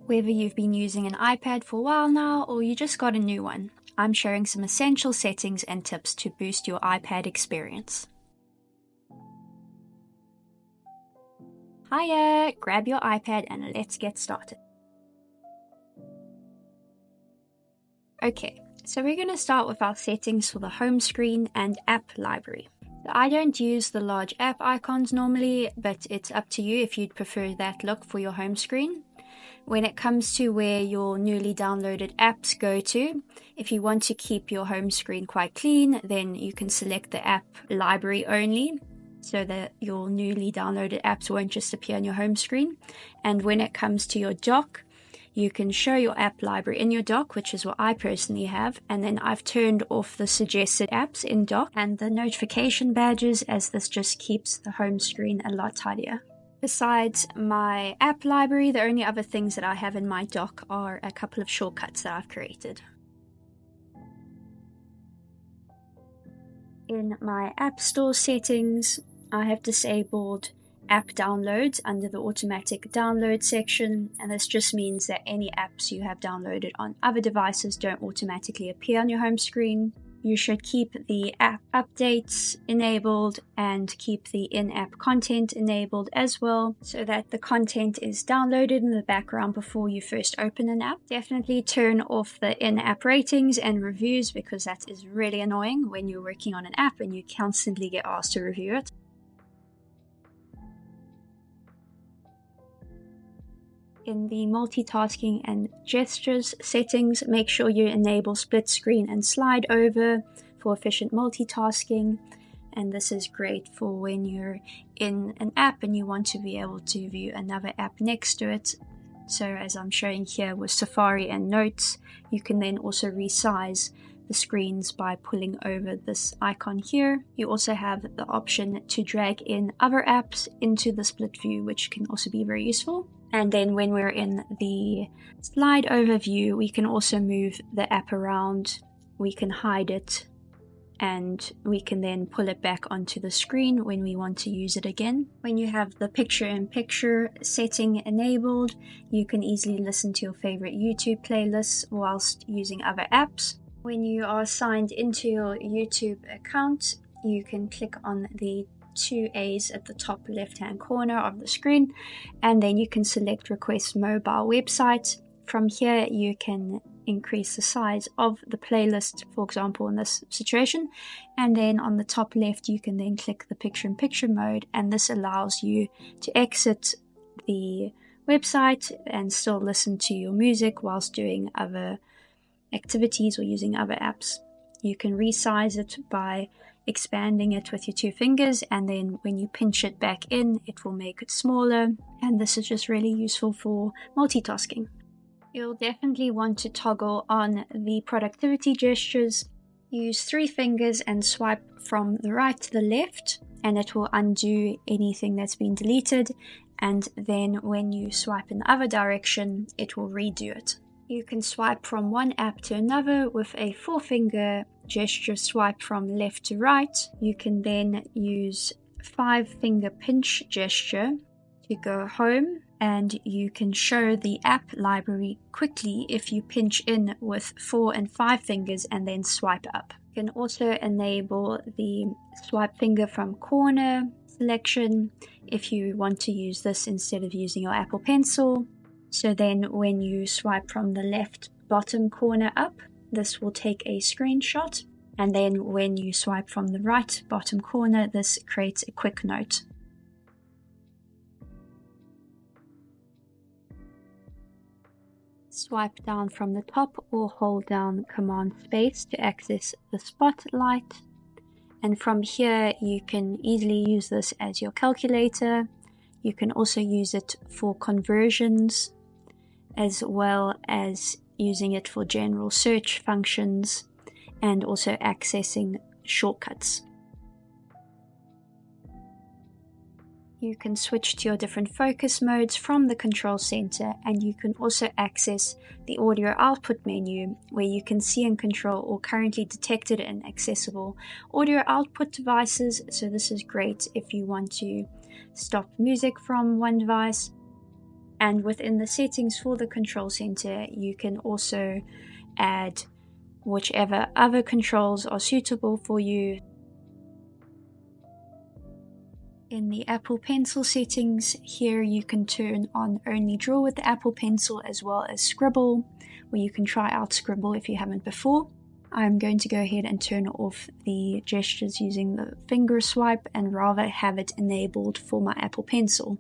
Whether you've been using an iPad for a while now or you just got a new one, I'm sharing some essential settings and tips to boost your iPad experience. Hiya! Grab your iPad and let's get started. Okay, so we're going to start with our settings for the home screen and app library. So I don't use the large app icons normally, but it's up to you if you'd prefer that look for your home screen. When it comes to where your newly downloaded apps go to, if you want to keep your home screen quite clean, then you can select the app library only, so that your newly downloaded apps won't just appear on your home screen. And when it comes to your dock, you can show your app library in your dock, which is what I personally have, and then I've turned off the suggested apps in dock and the notification badges, as this just keeps the home screen a lot tidier. Besides my app library, the only other things that I have in my dock are a couple of shortcuts that I've created. In my App Store settings, I have disabled app downloads under the automatic download section, and this just means that any apps you have downloaded on other devices don't automatically appear on your home screen. You should keep the app updates enabled and keep the in-app content enabled as well, so that the content is downloaded in the background before you first open an app. Definitely turn off the in-app ratings and reviews, because that is really annoying when you're working on an app and you constantly get asked to review it. In the multitasking and gestures settings, make sure you enable split screen and slide over for efficient multitasking. And this is great for when you're in an app and you want to be able to view another app next to it. So as I'm showing here with Safari and Notes, you can then also resize the screens by pulling over this icon here. You also have the option to drag in other apps into the split view, which can also be very useful. And then when we're in the slide overview, we can also move the app around, we can hide it, and we can then pull it back onto the screen when we want to use it again. When you have the picture-in-picture setting enabled, you can easily listen to your favorite YouTube playlists whilst using other apps. When you are signed into your YouTube account, you can click on the two A's at the top left hand corner of the screen, and then you can select request mobile website. From here you can increase the size of the playlist, for example in this situation, and then on the top left you can then click the picture-in-picture mode, and this allows you to exit the website and still listen to your music whilst doing other activities or using other apps. You can resize it by expanding it with your two fingers, and then when you pinch it back in, it will make it smaller, and this is just really useful for multitasking. You'll definitely want to toggle on the productivity gestures. Use 3 fingers and swipe from the right to the left, and it will undo anything that's been deleted, and then when you swipe in the other direction, it will redo it. You can swipe from one app to another with a 4-finger gesture swipe from left to right. You can then use 5-finger pinch gesture to go home, and you can show the app library quickly if you pinch in with 4 and 5 fingers and then swipe up. You can also enable the swipe finger from corner selection if you want to use this instead of using your Apple Pencil. So then when you swipe from the left bottom corner up, this will take a screenshot. And then when you swipe from the right bottom corner, this creates a quick note. Swipe down from the top or hold down Command Space to access the spotlight. And from here, you can easily use this as your calculator. You can also use it for conversions, as well as using it for general search functions and also accessing shortcuts. You can switch to your different focus modes from the control center, and you can also access the audio output menu, where you can see and control all currently detected and accessible audio output devices. So this is great if you want to stop music from one device. And within the settings for the control center, you can also add whichever other controls are suitable for you. In the Apple Pencil settings, here you can turn on only draw with the Apple Pencil as well as scribble, where you can try out scribble if you haven't before. I'm going to go ahead and turn off the gestures using the finger swipe and rather have it enabled for my Apple Pencil.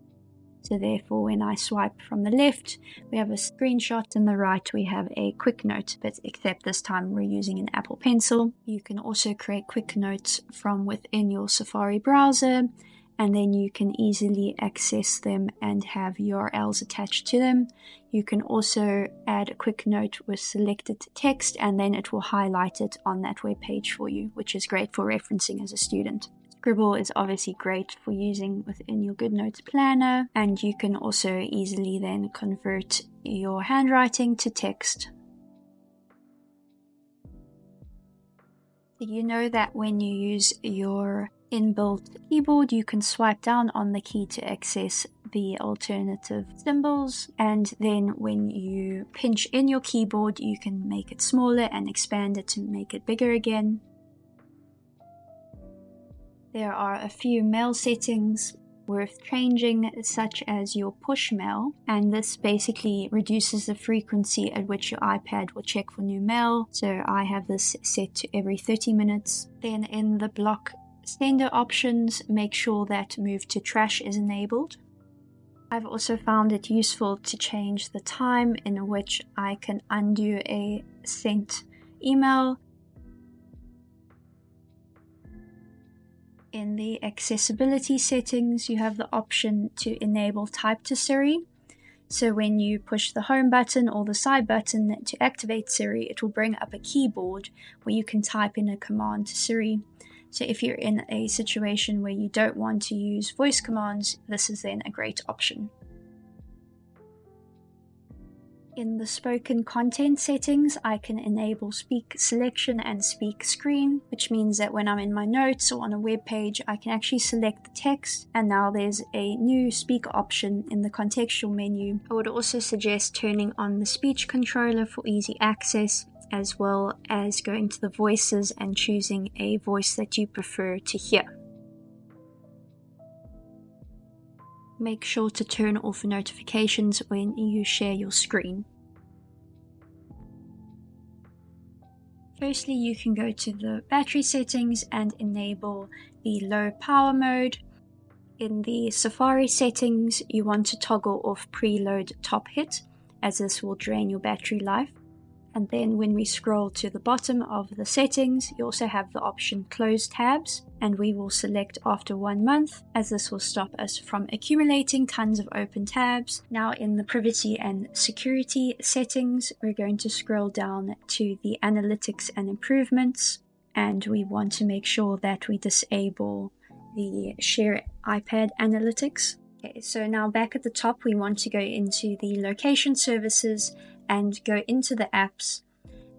So therefore, when I swipe from the left, we have a screenshot, and the right we have a quick note, but except this time we're using an Apple Pencil. You can also create quick notes from within your Safari browser, and then you can easily access them and have URLs attached to them. You can also add a quick note with selected text, and then it will highlight it on that web page for you, which is great for referencing as a student. Scribble is obviously great for using within your GoodNotes planner, and you can also easily then convert your handwriting to text. You know that when you use your inbuilt keyboard, you can swipe down on the key to access the alternative symbols, and then when you pinch in your keyboard, you can make it smaller and expand it to make it bigger again. There are a few mail settings worth changing, such as your push mail, and this basically reduces the frequency at which your iPad will check for new mail, so I have this set to every 30 minutes. Then in the block sender options, make sure that move to trash is enabled. I've also found it useful to change the time in which I can undo a sent email. In the accessibility settings, you have the option to enable type to Siri. So when you push the home button or the side button to activate Siri, it will bring up a keyboard where you can type in a command to Siri. So if you're in a situation where you don't want to use voice commands, this is then a great option. In the spoken content settings, I can enable speak selection and speak screen, which means that when I'm in my notes or on a web page, I can actually select the text, and now there's a new speak option in the contextual menu. I would also suggest turning on the speech controller for easy access, as well as going to the voices and choosing a voice that you prefer to hear. Make sure to turn off notifications when you share your screen. Firstly, you can go to the battery settings and enable the low power mode. In the Safari settings, you want to toggle off preload top hit, as this will drain your battery life. And then when we scroll to the bottom of the settings, you also have the option close tabs, and we will select after 1 month, as this will stop us from accumulating tons of open tabs. Now in the privacy and security settings, we're going to scroll down to the analytics and improvements, and we want to make sure that we disable the share iPad analytics. Okay, so now back at the top, we want to go into the location services and go into the apps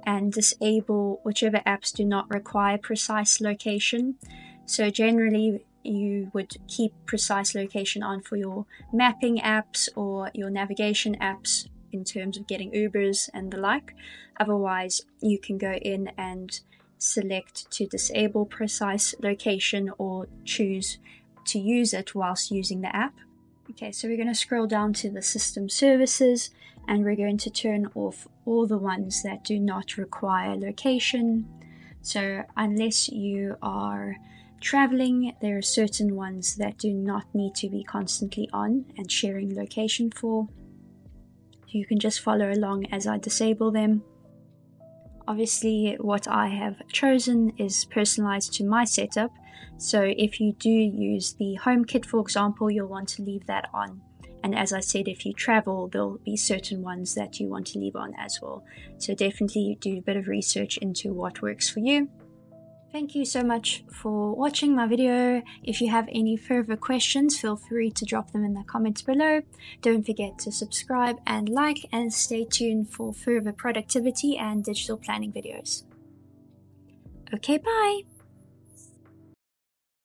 and disable whichever apps do not require precise location. So generally you would keep precise location on for your mapping apps or your navigation apps in terms of getting Ubers and the like. Otherwise you can go in and select to disable precise location or choose to use it whilst using the app. Okay, so we're going to scroll down to the system services, and we're going to turn off all the ones that do not require location. So unless you are traveling, there are certain ones that do not need to be constantly on and sharing location for. You can just follow along as I disable them. Obviously, what I have chosen is personalized to my setup. So if you do use the HomeKit, for example, you'll want to leave that on. And as I said, if you travel, there'll be certain ones that you want to leave on as well. So definitely do a bit of research into what works for you. Thank you so much for watching my video. If you have any further questions, feel free to drop them in the comments below. Don't forget to subscribe and like, and stay tuned for further productivity and digital planning videos. Okay, bye!